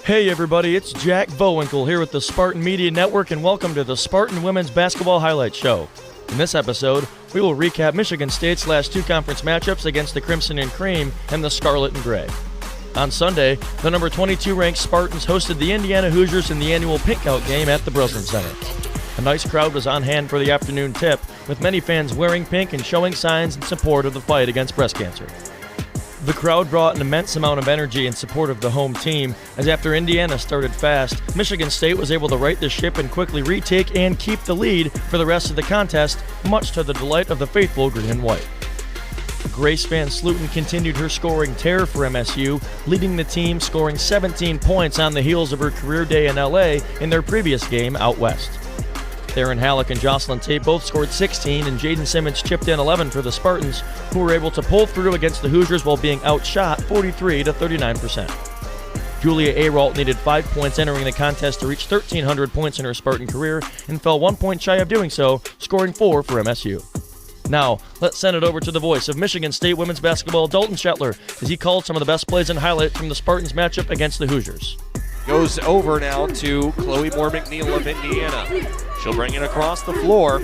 Hey everybody, it's Jack Vohwinkle here with the Spartan Media Network, and welcome to the Spartan Women's Basketball Highlight Show. In this episode, we will recap Michigan State's last two conference matchups against the Crimson and Cream and the Scarlet and Gray. On Sunday, the number 22 ranked Spartans hosted the Indiana Hoosiers in the annual Pink Out game at the Breslin Center. A nice crowd was on hand for the afternoon tip, with many fans wearing pink and showing signs in support of the fight against breast cancer. The crowd brought an immense amount of energy in support of the home team, as after Indiana started fast, Michigan State was able to right the ship and quickly retake and keep the lead for the rest of the contest, much to the delight of the faithful green and white. Grace Van Slooten continued her scoring tear for MSU, leading the team, scoring 17 points on the heels of her career day in LA in their previous game out west. Theron Halleck and Jocelyn Tate both scored 16, and Jaden Simmons chipped in 11 for the Spartans, who were able to pull through against the Hoosiers while being outshot 43-39%. Julia Ayrault needed 5 points entering the contest to reach 1,300 points in her Spartan career and fell 1 point shy of doing so, scoring 4 for MSU. Now, let's send it over to the voice of Michigan State women's basketball, Dalton Shetler, as he called some of the best plays and highlights from the Spartans matchup against the Hoosiers. Goes over now to Chloe Moore McNeil of Indiana. She'll bring it across the floor.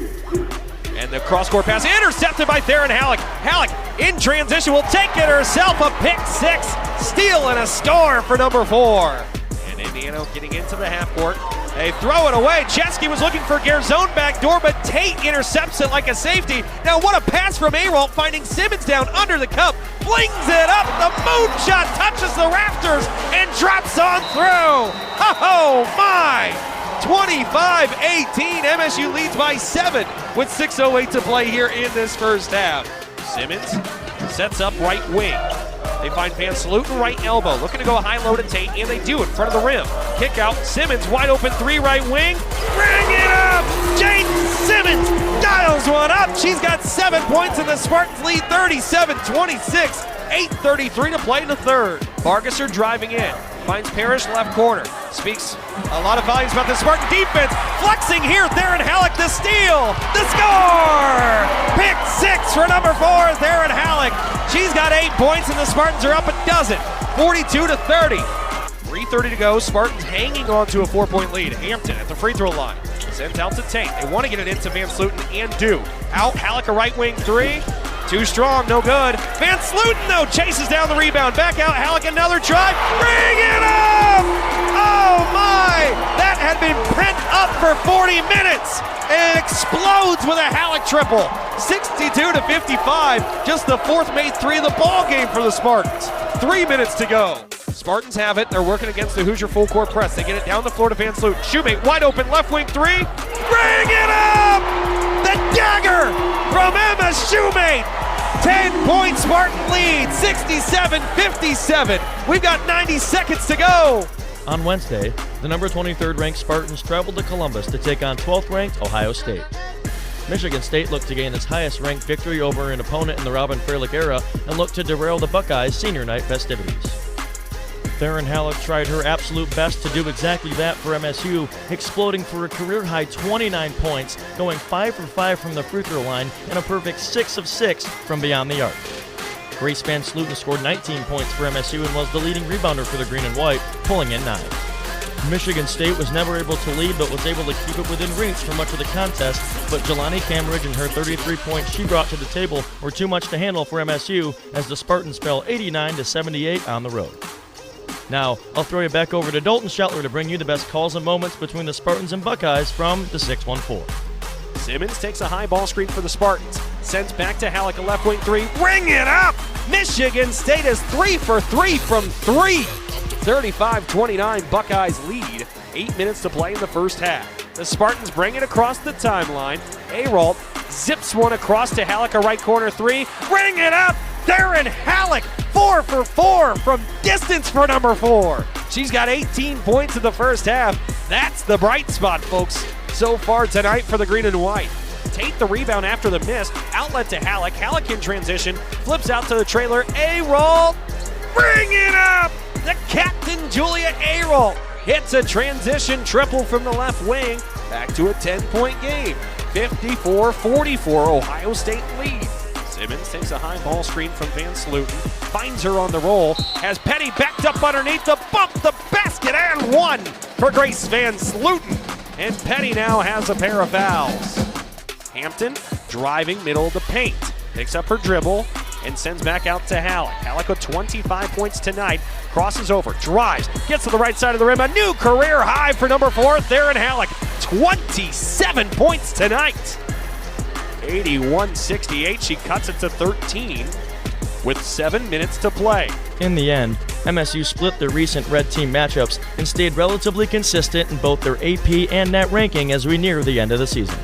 And the cross-court pass intercepted by Theron Halleck. Halleck in transition will take it herself. A pick six. Steal and a score for number 4. And Indiana getting into the half court. They throw it away. Chesky was looking for Garzone backdoor, but Tate intercepts it like a safety. Now what a pass from Ayrault, finding Simmons down under the cup. Flings it up. The moonshot touches the rafters and drops on through. Oh my! 25-18. MSU leads by 7 with 6:08 to play here in this first half. Simmons sets up right wing. They find Van Slooten right elbow, looking to go high-low to Tate, and they do in front of the rim. Kick out, Simmons wide open 3 right wing. Bring it up! Jaden Simmons dials one up. She's got 7 points, and the Spartans lead 37-26. 8:33 to play in the third. Vargas are driving in. Finds Parrish left corner. Speaks a lot of volumes about the Spartan defense. Flexing here, Theron Halleck, the steal, the score! Pick 6 for number 4, Theron Halleck. She's got 8 points and the Spartans are up a dozen, 42-30. 3:30 to go, Spartans hanging on to a 4-point lead. Hampton at the free throw line. Sends out to Tate. They want to get it into Van Slooten and do. Out, Halleck a right wing 3. Too strong, no good. Van Slooten, though, chases down the rebound. Back out, Halleck, another try. Bring it up! Oh, my! That had been pent up for 40 minutes and explodes with a Halleck triple. 62-55. Just the fourth made 3 of the ball game for the Spartans. 3 minutes to go. Spartans have it. They're working against the Hoosier full court press. They get it down the floor to Van Slooten. Shoemate wide open, left wing 3. Bring it up! The dagger from Emma Shoemate. 10-point Spartan lead, 67-57. We've got 90 seconds to go. On Wednesday, the number 23rd ranked Spartans traveled to Columbus to take on 12th ranked Ohio State. Michigan State looked to gain its highest ranked victory over an opponent in the Robin Freilich era and looked to derail the Buckeyes' senior night festivities. Theron Halleck tried her absolute best to do exactly that for MSU, exploding for a career-high 29 points, going 5 for 5 from the free throw line, and a perfect 6 of 6 from beyond the arc. Grace Van Slooten scored 19 points for MSU and was the leading rebounder for the green and white, pulling in 9. Michigan State was never able to lead, but was able to keep it within reach for much of the contest, but Jelani Cambridge and her 33 points she brought to the table were too much to handle for MSU as the Spartans fell 89-78 on the road. Now, I'll throw you back over to Dalton Shetler to bring you the best calls and moments between the Spartans and Buckeyes from the 614. Simmons takes a high ball screen for the Spartans. Sends back to Halleck, a left wing 3. Bring it up! Michigan State is 3 for 3 from 3. 35-29, Buckeyes lead. 8 minutes to play in the first half. The Spartans bring it across the timeline. Ayrault zips one across to Halleck, a right corner 3. Bring it up! Theron Halleck, 4 for 4 from distance for number 4. She's got 18 points in the first half. That's the bright spot, folks, so far tonight for the green and white. Tate the rebound after the miss. Outlet to Halleck. Halleck in transition. Flips out to the trailer. Ayrault, bring it up! The captain, Julia Ayrault, hits a transition triple from the left wing. Back to a 10-point game. 54-44, Ohio State lead. Simmons takes a high ball screen from Van Sluten, finds her on the roll, has Petty backed up underneath the bump, the basket, and one for Grace Van Sluten. And Petty now has a pair of fouls. Hampton driving middle of the paint, picks up her dribble and sends back out to Halleck. Halleck with 25 points tonight, crosses over, drives, gets to the right side of the rim, a new career high for number 4, Theron Halleck. 27 points tonight. 81-68, she cuts it to 13 with 7 minutes to play. In the end, MSU split their recent red team matchups and stayed relatively consistent in both their AP and net ranking as we near the end of the season.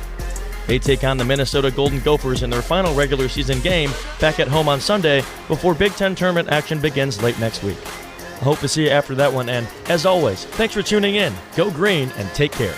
They take on the Minnesota Golden Gophers in their final regular season game back at home on Sunday before Big Ten tournament action begins late next week. I hope to see you after that one, and as always, thanks for tuning in. Go green and take care.